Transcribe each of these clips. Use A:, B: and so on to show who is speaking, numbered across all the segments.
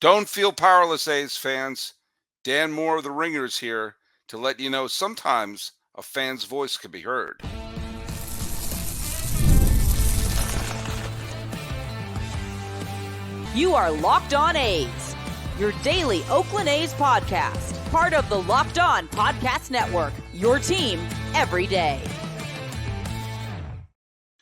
A: Don't feel powerless, A's fans. Dan Moore of The Ringer is here to let you know sometimes a fan's voice can be heard.
B: You are Locked On A's, your daily Oakland A's podcast, part of the Locked On Podcast Network, your team every day.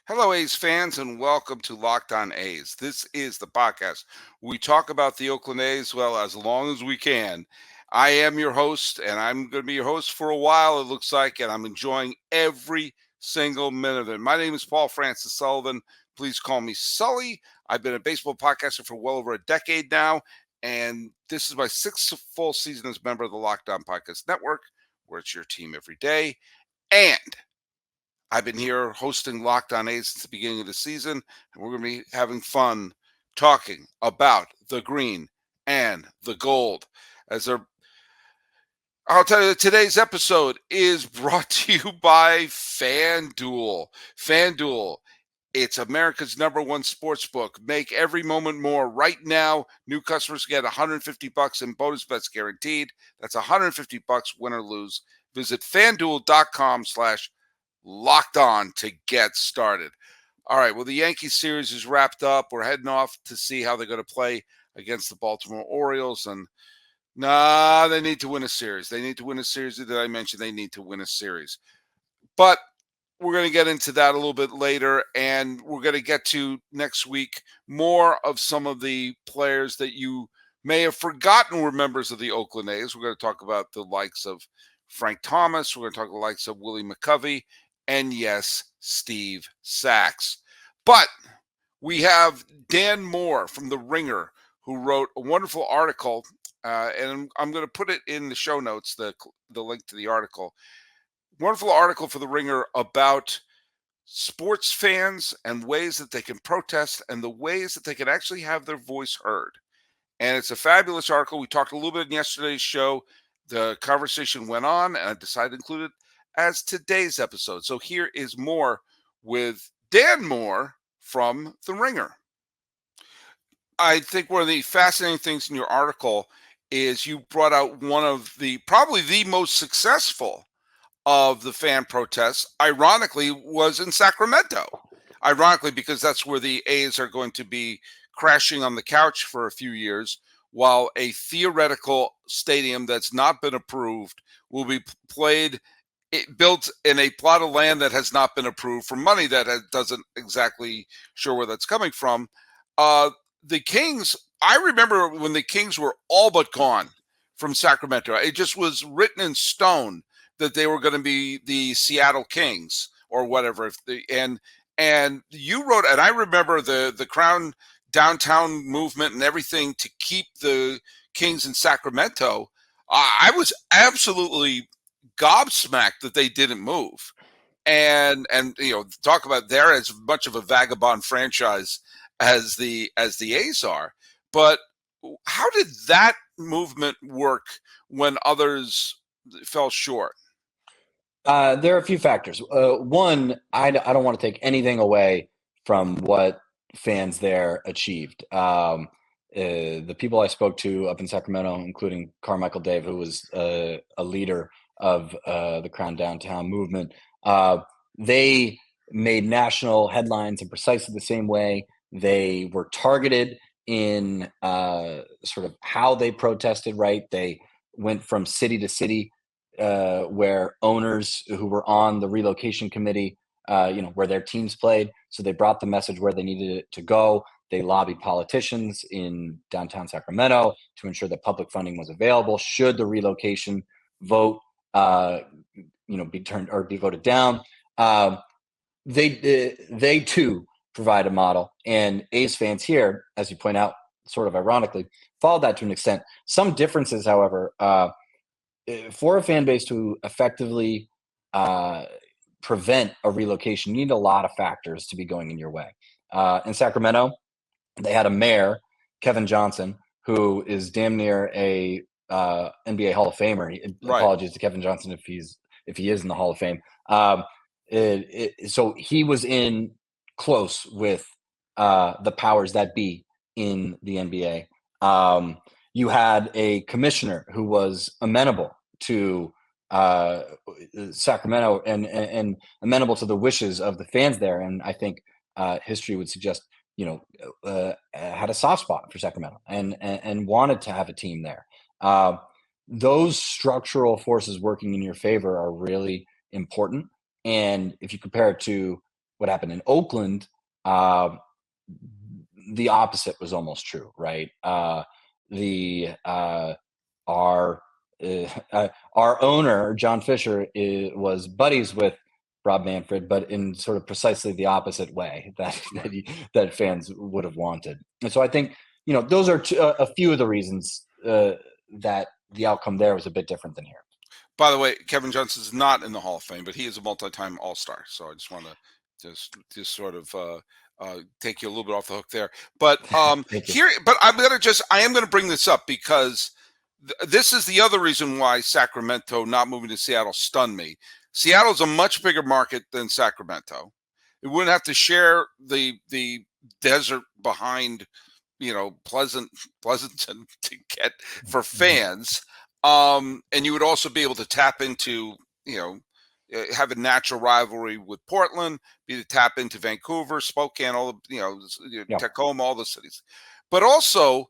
A: Hello, A's fans, and welcome to Locked On A's. This is the podcast. We talk about the Oakland A's, well, as long as we can. I am your host, and I'm going to be your host for a while, it looks like, and I'm enjoying every single minute of it. My name is Paul Francis Sullivan. Please call me Sully. I've been a baseball podcaster for well over a decade now, and this is my sixth full season as a member of the Locked On Podcast Network, where it's your team every day. And I've been here hosting Locked On A's since the beginning of the season, and we're going to be having fun talking about the green and the gold. I'll tell you, today's episode is brought to you by FanDuel. FanDuel, it's America's number one sportsbook. Make every moment more. Right now, new customers get $150 in bonus bets guaranteed. That's $150, win or lose. Visit FanDuel.com/locked on to get started. All right, well, the Yankees series is wrapped up. We're heading off to see how they're going to play against the Baltimore Orioles. And they need to win a series. They need to win a series. Did I mention they need to win a series? But we're going to get into that a little bit later, and we're going to get to next week more of some of the players that you may have forgotten were members of the Oakland A's. We're going to talk about the likes of Frank Thomas. We're going to talk about the likes of Willie McCovey, and yes, Steve Sachs. But we have Dan Moore from The Ringer, who wrote a wonderful article, and I'm going to put it in the show notes, the link to the article. Wonderful article for The Ringer about sports fans and ways that they can protest and the ways that they can actually have their voice heard. And it's a fabulous article. We talked a little bit in yesterday's show. The conversation went on, and I decided to include it as today's episode. So here is more with Dan Moore from The Ringer. I think one of the fascinating things in your article is you brought out one of probably the most successful of the fan protests, ironically, was in Sacramento. Ironically, because that's where the A's are going to be crashing on the couch for a few years, while a theoretical stadium that's not been approved will be built in a plot of land that has not been approved for money that doesn't exactly sure where that's coming from. The Kings, I remember when the Kings were all but gone from Sacramento. It just was written in stone that they were going to be the Seattle Kings or whatever. And you wrote, and I remember the Crown downtown movement and everything to keep the Kings in Sacramento. I was absolutely gobsmacked that they didn't move. And talk about they're as much of a vagabond franchise as the A's are. But how did that movement work when others fell short?
C: There are a few factors. One, I don't want to take anything away from what fans there achieved. The people I spoke to up in Sacramento, including Carmichael Dave, who was a leader of the Crown Downtown movement, they made national headlines in precisely the same way. They were targeted in sort of how they protested, right? They went from city to city, where owners who were on the relocation committee, where their teams played. So they brought the message where they needed it to go. They lobbied politicians in downtown Sacramento to ensure that public funding was available should the relocation vote, be turned or be voted down. They too provide a model, and A's fans here, as you point out, sort of ironically, followed that to an extent. Some differences, however. For a fan base to effectively prevent a relocation, you need a lot of factors to be going in your way. In Sacramento, they had a mayor, Kevin Johnson, who is damn near a NBA Hall of Famer.
A: Right.
C: Apologies to Kevin Johnson if he is in the Hall of Fame. So he was in close with the powers that be in the NBA. You had a commissioner who was amenable to Sacramento and amenable to the wishes of the fans there. And I think history would suggest, had a soft spot for Sacramento and wanted to have a team there. Those structural forces working in your favor are really important. And if you compare it to what happened in Oakland, the opposite was almost true, right? Our owner, John Fisher, was buddies with Rob Manfred, but in sort of precisely the opposite way that fans would have wanted. And so I think, those are a few of the reasons that the outcome there was a bit different than here.
A: By the way, Kevin Johnson's not in the Hall of Fame, but he is a multi-time All-Star. So I just want to just sort of take you a little bit off the hook there. But here, but I am gonna bring this up because this is the other reason why Sacramento not moving to Seattle stunned me. Seattle's a much bigger market than Sacramento. It wouldn't have to share the desert behind, Pleasanton to get for fans. And you would also be able to tap into, have a natural rivalry with Portland, be to tap into Vancouver, Spokane, all the, Tacoma, all the cities. But also,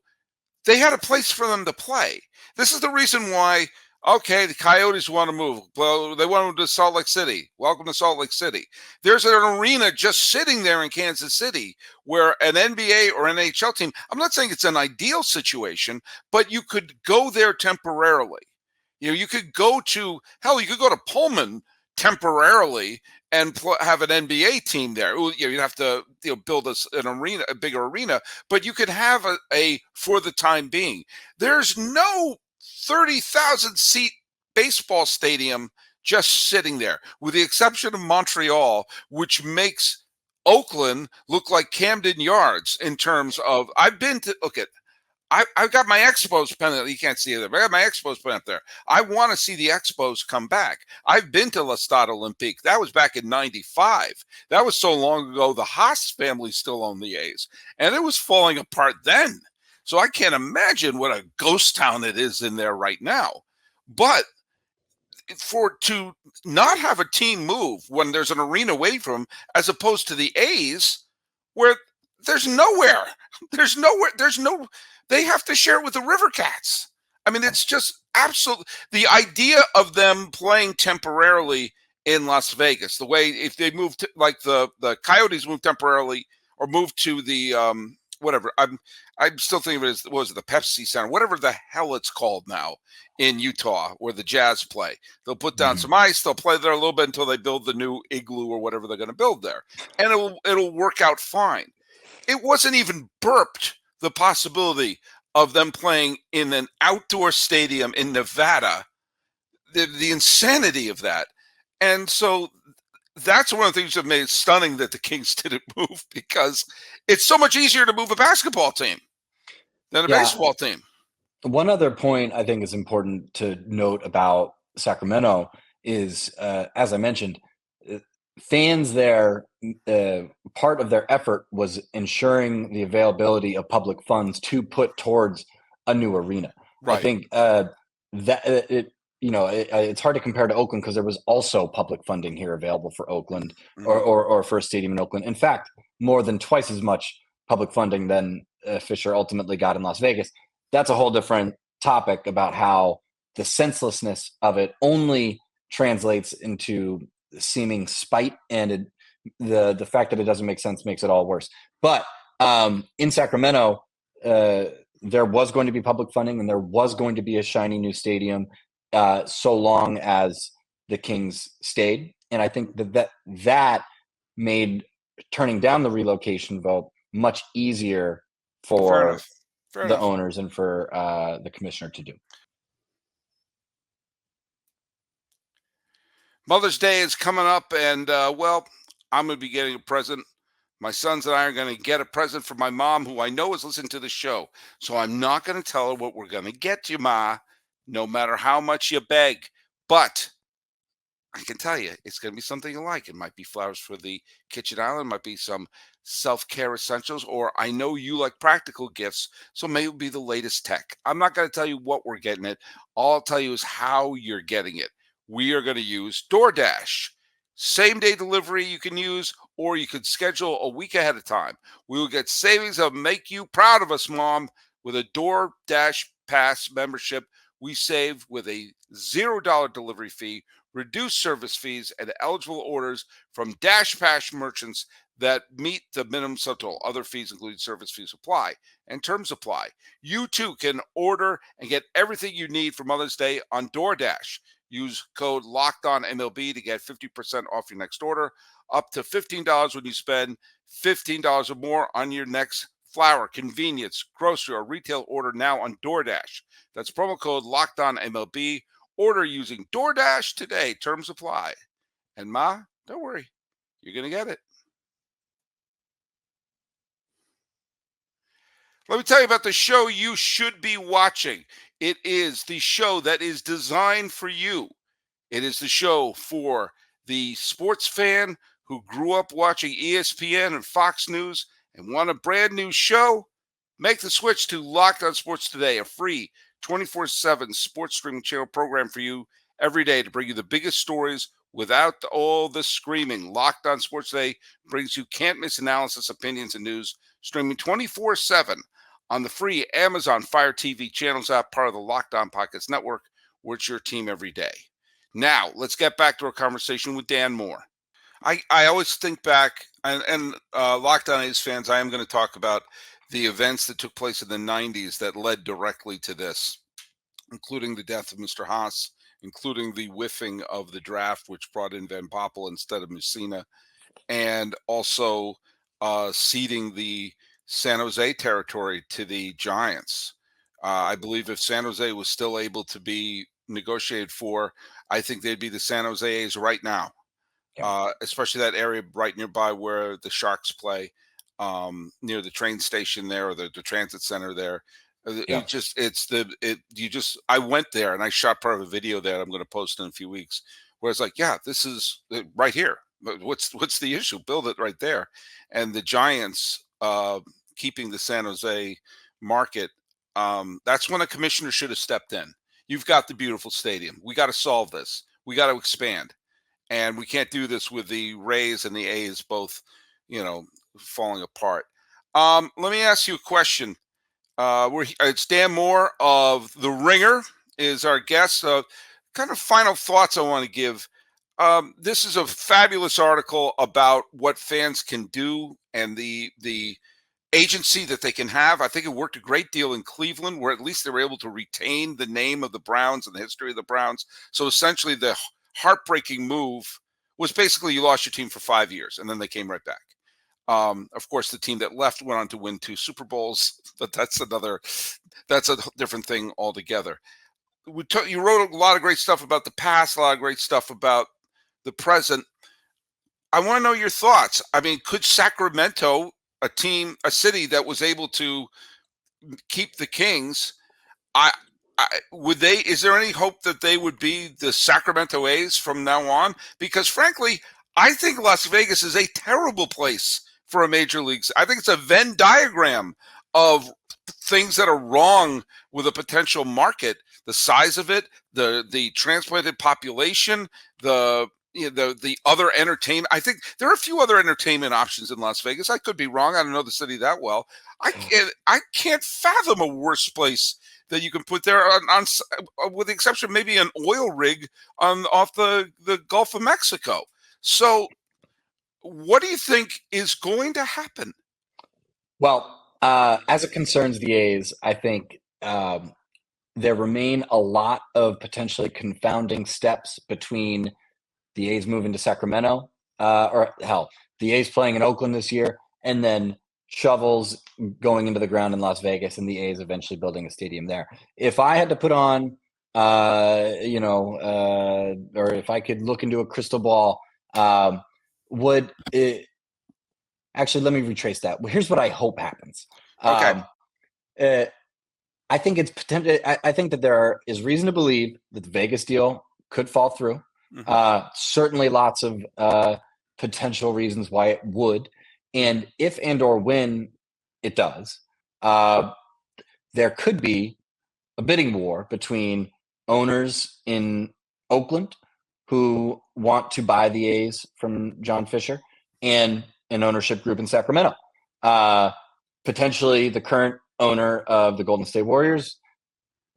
A: they had a place for them to play. This is the reason why, the Coyotes want to move. Well, they want to move to Salt Lake City. Welcome to Salt Lake City. There's an arena just sitting there in Kansas City where an NBA or NHL team, I'm not saying it's an ideal situation, but you could go there temporarily. You could go to Pullman temporarily and have an NBA team there. You'd have to build an arena, a bigger arena, but you could have a for the time being. There's no 30,000 seat baseball stadium just sitting there, with the exception of Montreal, which makes Oakland look like Camden Yards in terms of, I've got my Expos pen. You can't see it there, but I got my Expos pen up there. I want to see the Expos come back. I've been to La Stade Olympique. That was back in '95. That was so long ago. The Haas family still owned the A's, and it was falling apart then. So I can't imagine what a ghost town it is in there right now. But to not have a team move when there's an arena away from, as opposed to the A's, where there's nowhere. They have to share it with the River Cats. I mean, it's just absolute. The idea of them playing temporarily in Las Vegas, the way if they moved to, like the Coyotes moved temporarily or moved to the whatever. I'm still thinking of it as, what was it, the Pepsi Center, whatever the hell it's called now in Utah, where the Jazz play. They'll put down some ice. They'll play there a little bit until they build the new igloo or whatever they're going to build there, and it'll work out fine. It wasn't even burped the possibility of them playing in an outdoor stadium in Nevada, the insanity of that. And so that's one of the things that made it stunning that the Kings didn't move, because it's so much easier to move a basketball team than a baseball team.
C: One other point I think is important to note about Sacramento is, as I mentioned, fans there, part of their effort was ensuring the availability of public funds to put towards a new arena. Right. I think it's hard to compare to Oakland because there was also public funding here available for Oakland or for a stadium in Oakland. In fact, more than twice as much public funding than Fisher ultimately got in Las Vegas. That's a whole different topic about how the senselessness of it only translates into seeming spite, and the fact that it doesn't make sense makes it all worse. But in Sacramento, there was going to be public funding, and there was going to be a shiny new stadium, so long as the Kings stayed. And I think that made turning down the relocation vote much easier for Fair enough. Owners and for the commissioner to do.
A: Mother's Day is coming up, and I'm going to be getting a present. My sons and I are going to get a present for my mom, who I know is listening to the show. So I'm not going to tell her what we're going to get you, Ma, no matter how much you beg. But I can tell you, it's going to be something you like. It might be flowers for the kitchen island. It might be some self-care essentials, or I know you like practical gifts, so maybe it'll be the latest tech. I'm not going to tell you what we're getting it. All I'll tell you is how you're getting it. We are going to use DoorDash. Same day delivery you can use, or you could schedule a week ahead of time. We will get savings that make you proud of us, Mom. With a DoorDash Pass membership, we save with a $0 delivery fee, reduced service fees, and eligible orders from Dash Pass merchants that meet the minimum subtotal. Other fees, including service fees, apply, and terms apply. You too can order and get everything you need for Mother's Day on DoorDash. Use code LOCKEDONMLB to get 50% off your next order, up to $15 when you spend $15 or more on your next flour, convenience, grocery, or retail order now on DoorDash. That's promo code LOCKEDONMLB. Order using DoorDash today. Terms apply. And Ma, don't worry, you're going to get it. Let me tell you about the show you should be watching. It is the show that is designed for you. It is the show for the sports fan who grew up watching ESPN and Fox News and want a brand new show. Make the switch to Locked On Sports Today, a free 24/7 sports streaming channel program for you every day to bring you the biggest stories without all the screaming. Locked On Sports Today brings you can't-miss analysis, opinions, and news, streaming 24/7 on the free Amazon Fire TV channels app, part of the Locked On Podcast Network, where it's your team every day. Now, let's get back to our conversation with Dan Moore. I always think back, and Locked On A's fans, I am going to talk about the events that took place in the 90s that led directly to this, including the death of Mr. Haas, including the whiffing of the draft, which brought in Van Poppel instead of Mussina, and also ceding the San Jose territory to the Giants. I believe if San Jose was still able to be negotiated for, I think they'd be the San Jose A's right now, especially that area right nearby where the Sharks play, near the train station there, or the transit center there.
C: Yeah.
A: I went there and I shot part of a video that I'm going to post in a few weeks where it's like, yeah, this is right here. What's the issue? Build it right there. And the Giants keeping the San Jose market, that's when a commissioner should have stepped in. You've got the beautiful stadium. We got to solve this. We got to expand. And we can't do this with the Rays and the A's both, falling apart. Let me ask you a question. It's Dan Moore of The Ringer is our guest. Kind of final thoughts I want to give. This is a fabulous article about what fans can do and the agency that they can have. I think it worked a great deal in Cleveland, where at least they were able to retain the name of the Browns and the history of the Browns. So essentially the heartbreaking move was basically you lost your team for 5 years, and then they came right back. Of course, the team that left went on to win 2 Super Bowls, but that's a different thing altogether. You wrote a lot of great stuff about the past, a lot of great stuff about the present. I want to know your thoughts. I mean, could Sacramento, a city that was able to keep the Kings, is there any hope that they would be the Sacramento A's from now on? Because frankly, I think Las Vegas is a terrible place for a major league. I think it's a Venn diagram of things that are wrong with a potential market. The size of it, the transplanted population, the other entertainment. I think there are a few other entertainment options in Las Vegas. I could be wrong. I don't know the city that well. I can't fathom a worse place that you can put there, on with the exception of maybe an oil rig off the Gulf of Mexico. So what do you think is going to happen?
C: Well, as it concerns the A's, I think there remain a lot of potentially confounding steps between the A's moving to Sacramento, or hell, the A's playing in Oakland this year, and then shovels going into the ground in Las Vegas, and the A's eventually building a stadium there. If I had to put on, or if I could look into a crystal ball, would it actually? Let me retrace that. Here's what I hope happens.
A: Okay.
C: I think it's potential. I think that there is reason to believe that the Vegas deal could fall through. Mm-hmm. Certainly, lots of potential reasons why it would. And if and/or when it does, there could be a bidding war between owners in Oakland who want to buy the A's from John Fisher and an ownership group in Sacramento. Potentially the current owner of the Golden State Warriors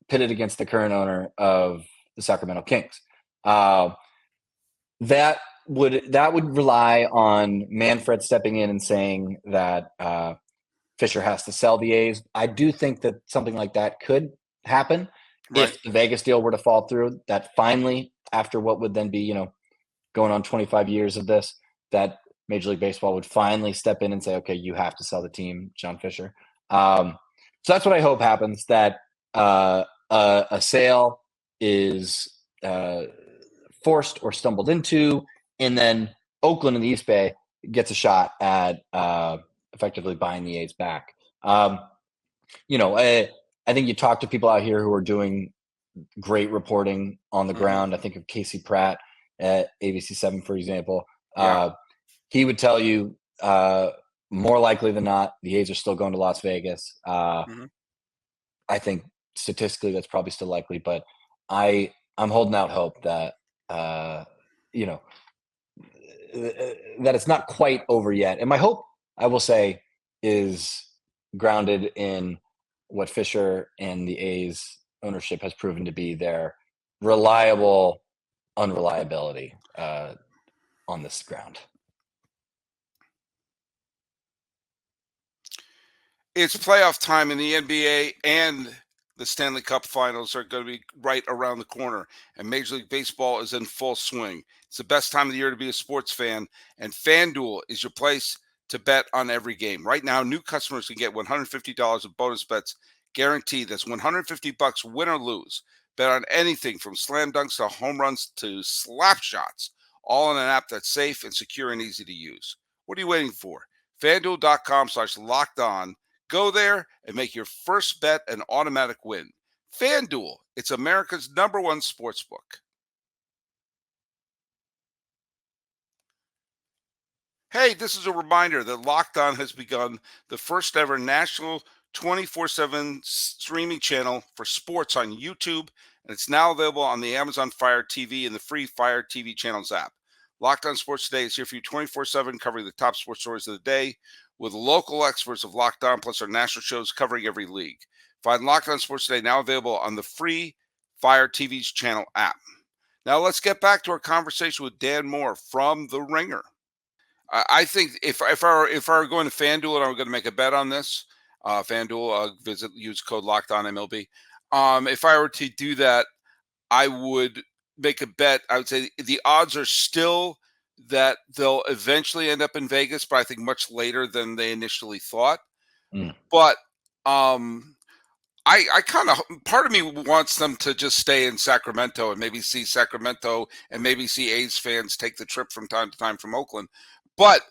C: pitted against the current owner of the Sacramento Kings. That would rely on Manfred stepping in and saying that Fisher has to sell the A's. I do think that something like that could happen if the Vegas deal were to fall through. That finally, after what would then be, going on 25 years of this, that Major League Baseball would finally step in and say, okay, you have to sell the team, John Fisher. So that's what I hope happens, that a sale is forced or stumbled into, and then Oakland in the East Bay gets a shot at effectively buying the A's back. I think you talk to people out here who are doing great reporting on the ground. I think of Casey Pratt at ABC7, for example. He would tell you more likely than not, the A's are still going to Las Vegas. I think statistically that's probably still likely, but I'm holding out hope that that it's not quite over yet. And my hope, I will say, is grounded in what Fisher and the A's ownership has proven to be their reliable unreliability on this ground.
A: It's playoff time in the NBA, and the Stanley Cup finals are going to be right around the corner, and Major League Baseball is in full swing. It's the best time of the year to be a sports fan, and FanDuel is your place to bet on every game. Right now, new customers can get $150 of bonus bets guaranteed. That's $150 win or lose. Bet on anything from slam dunks to home runs to slap shots, all in an app that's safe and secure and easy to use. What are you waiting for? FanDuel.com/lockedon. Go there and make your first bet an automatic win. FanDuel, it's America's #1 sportsbook. Hey, this is a reminder that Locked On has begun the first ever national 24/7 streaming channel for sports on YouTube, and it's now available on the Amazon Fire TV and the free Fire TV channels app. Locked On Sports Today is here for you 24/7, covering the top sports stories of the day, with local experts of Locked On, plus our national shows covering every league. Find Locked On Sports Today now available on the free Fire TV's channel app. Now let's get back to our conversation with Dan Moore from The Ringer. I think if I were going to FanDuel and I were going to make a bet on this, FanDuel, use code Locked On MLB. If I were to do that, I would make a bet. I would say the odds are still that they'll eventually end up in Vegas, but I think much later than they initially thought. But I kind of, part of me wants them to just stay in Sacramento and maybe see Sacramento and maybe see A's fans take the trip from time to time from Oakland. But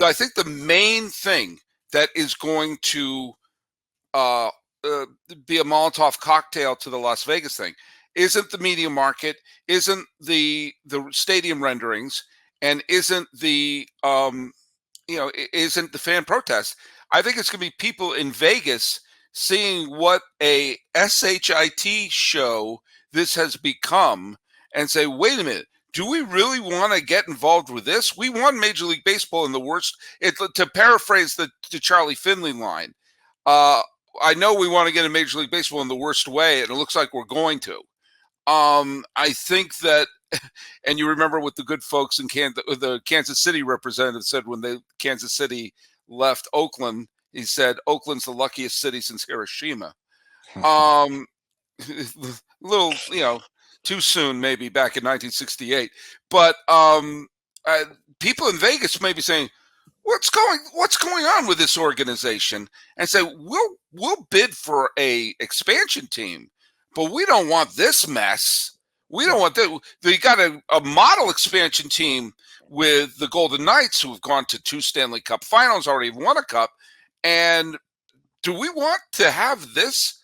A: I think the main thing that is going to be a Molotov cocktail to the Las Vegas thing isn't the media market, isn't the stadium renderings, and isn't the isn't the fan protest. I think it's going to be people in Vegas seeing what a SHIT show this has become and say, wait a minute, do we really want to get involved with this? We won Major League Baseball in the worst. To paraphrase the Charlie Finley line, I know we want to get in Major League Baseball in the worst way, and it looks like we're going to. I think that, and you remember what the good folks in the Kansas City representative said when Kansas City left Oakland. He said, Oakland's the luckiest city since Hiroshima. Little, too soon, maybe back in 1968. But people in Vegas may be saying, what's going on with this organization? And say, we'll bid for a expansion team, but we don't want this mess. We don't want that. They got a model expansion team with the Golden Knights, who have gone to 2 Stanley Cup finals, already won a cup. And do we want to have this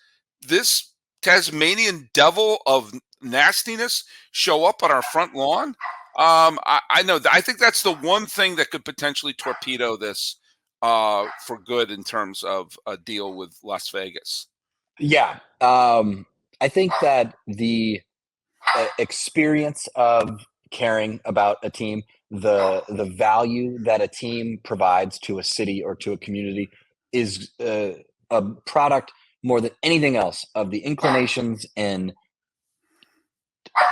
A: Tasmanian devil of nastiness show up on our front lawn? I know. I think that's the one thing that could potentially torpedo this for good in terms of a deal with Las Vegas.
C: Yeah. I think that the experience of caring about a team, the value that a team provides to a city or to a community is a product more than anything else of the inclinations and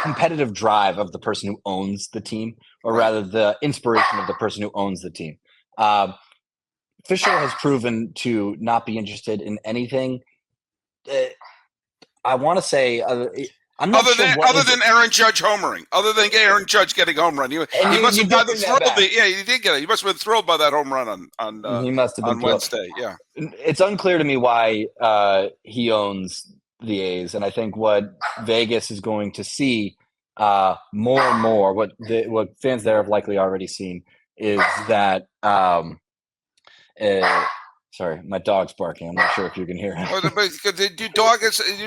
C: competitive drive of the person who owns the team, or rather the inspiration of the person who owns the team. Fisher has proven to not be interested in anything. I want to say I'm not sure
A: other than Aaron Judge homering, other than Aaron Judge getting home run. He must have been thrilled. Yeah, he did get it. He must have been thrilled by that home run
C: he must have been
A: on Wednesday. Yeah,
C: it's unclear to me why he owns the A's, and I think what Vegas is going to see more and more, what fans there have likely already seen, is that. Sorry, my dog's barking. I'm not sure if you can hear him.
A: Your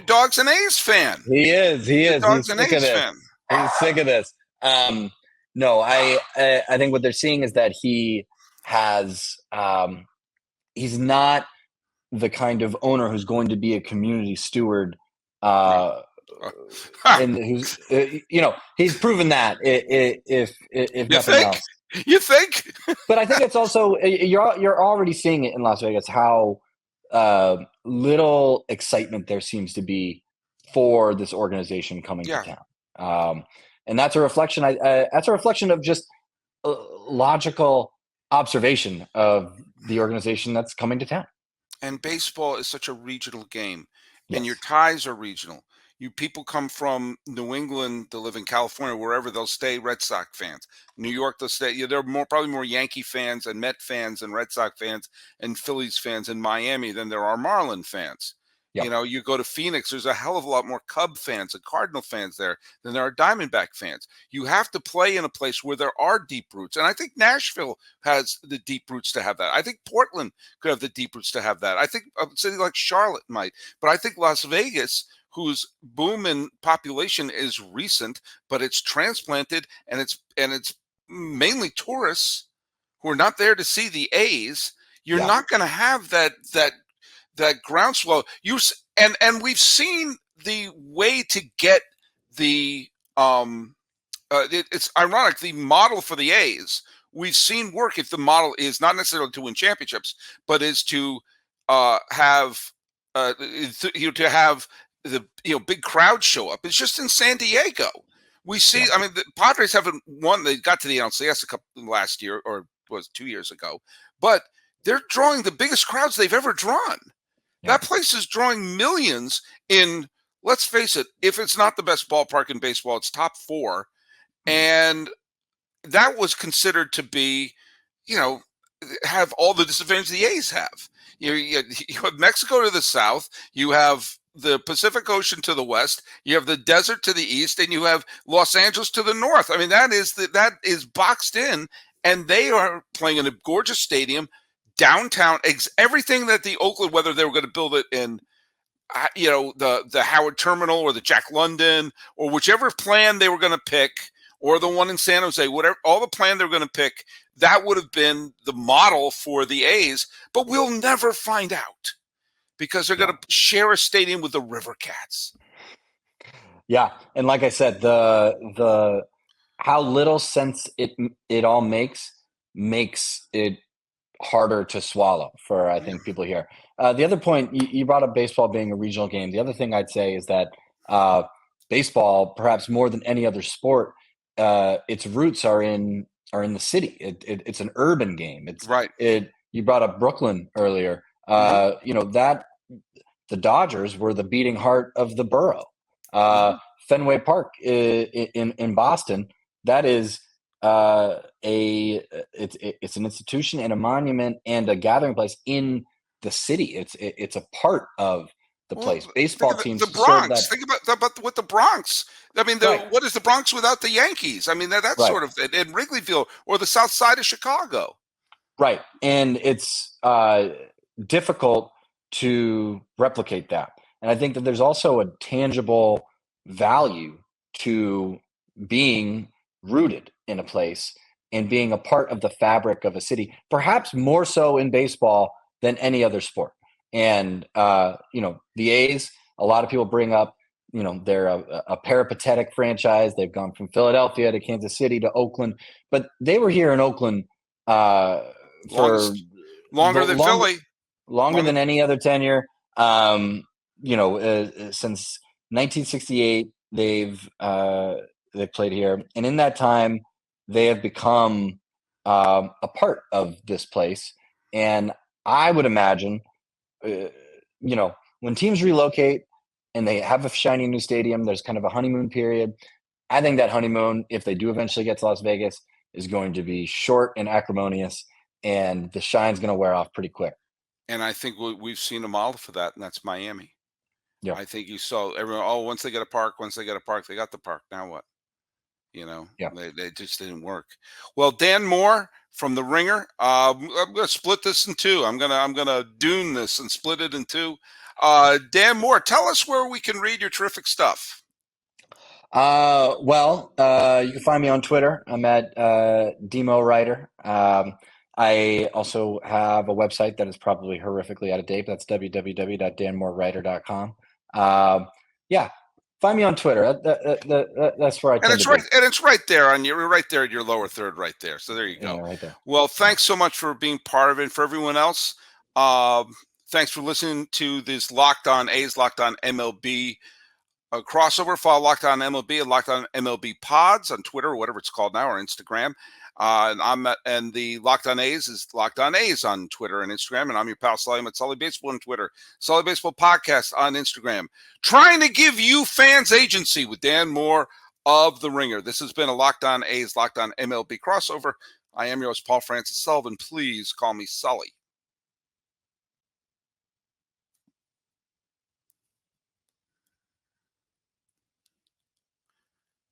A: dog's an A's fan.
C: He is.
A: Your dog's an A's fan.
C: He's sick of this. No, I think what they're seeing is that he has. He's not the kind of owner who's going to be a community steward. And who's he's proven that if nothing else.
A: You think?
C: But I think it's also you're already seeing it in Las Vegas how little excitement there seems to be for this organization coming to town, and that's a reflection. That's a reflection of just logical observation of the organization that's coming to town.
A: And baseball is such a regional game,
C: yes.
A: And your ties are regional. People come from New England to live in California, wherever they'll stay Red Sox fans. New York, they'll stay. There are probably more Yankee fans and Met fans and Red Sox fans and Phillies fans in Miami than there are Marlin fans. Yep. You go to Phoenix, there's a hell of a lot more Cub fans and Cardinal fans there than there are Diamondback fans. You have to play in a place where there are deep roots. And I think Nashville has the deep roots to have that. I think Portland could have the deep roots to have that. I think a city like Charlotte might. But I think Las Vegas, whose boom in population is recent, but it's transplanted and it's mainly tourists who are not there to see the A's. You're not going to have that groundswell. And we've seen the way to get the it's ironic, the model for the A's. We've seen work if the model is not necessarily to win championships, but is to have the big crowd show up. It's just in San Diego. We see. I mean, the Padres haven't won. They got to the NLCS last year, or was 2 years ago, but they're drawing the biggest crowds they've ever drawn. Yeah. That place is drawing millions in. Let's face it. If it's not the best ballpark in baseball, it's top 4, and that was considered to be, have all the disadvantages the A's have. You have Mexico to the south. You have the Pacific Ocean to the west. You have the desert to the east, and you have Los Angeles to the north. I mean, that is boxed in, and they are playing in a gorgeous stadium downtown. Everything that the Oakland, whether they were going to build it in, the Howard Terminal or the Jack London or whichever plan they were going to pick, or the one in San Jose, whatever, all the plan they were going to pick, that would have been the model for the A's. But we'll never find out, because they're going to share a stadium with the River Cats.
C: Yeah, and like I said, the how little sense it all makes it harder to swallow for, I think, people here. The other point, you brought up baseball being a regional game. The other thing I'd say is that baseball, perhaps more than any other sport, its roots are in the city. It's an urban game. It's
A: right.
C: You brought up Brooklyn earlier. That the Dodgers were the beating heart of the borough. Fenway Park in Boston, that is it's an institution and a monument and a gathering place in the city. It's a part of the place. Baseball teams.
A: The Bronx. Think about what the Bronx. I mean, what is the Bronx without the Yankees? I mean, that's right. Sort of it. In Wrigley Field or the South Side of Chicago.
C: Right, and it's difficult to replicate that. And I think that there's also a tangible value to being rooted in a place and being a part of the fabric of a city, perhaps more so in baseball than any other sport. And, the A's, a lot of people bring up, they're a peripatetic franchise. They've gone from Philadelphia to Kansas City to Oakland, but they were here in Oakland for
A: longer than Philly.
C: Longer than any other tenure. Since 1968, they've played here, and in that time, they have become a part of this place. And I would imagine, when teams relocate and they have a shiny new stadium, there's kind of a honeymoon period. I think that honeymoon, if they do eventually get to Las Vegas, is going to be short and acrimonious, and the shine's going to wear off pretty quick.
A: And I think we've seen a model for that, and that's Miami.
C: Yeah.
A: I think you saw everyone, once they get a park, they got the park. Now what?
C: Yeah.
A: They just didn't work. Well, Dan Moore from The Ringer, I'm going to split this in two. I'm going to dune this and split it in two. Dan Moore, tell us where we can read your terrific stuff.
C: You can find me on Twitter. I'm at Demo Writer. I also have a website that is probably horrifically out of date. That's www.danmorewriter.com. Find me on Twitter. That's where I tend to be.
A: And it's right there on your your lower third right there. So there you go.
C: Yeah, right there.
A: Well, thanks so much for being part of it. For everyone else, thanks for listening to this Locked On A's, Locked On MLB crossover. Follow Locked On MLB and Locked On MLB Pods on Twitter, or whatever it's called now, or Instagram. And the Locked On A's is Locked On A's on Twitter and Instagram. And I'm your pal Sully. I'm at Sully Baseball on Twitter, Sully Baseball Podcast on Instagram. Trying to give you fans agency with Dan Moore of The Ringer. This has been a Locked On A's, Locked On MLB crossover. I am your host, Paul Francis Sullivan. Please call me Sully.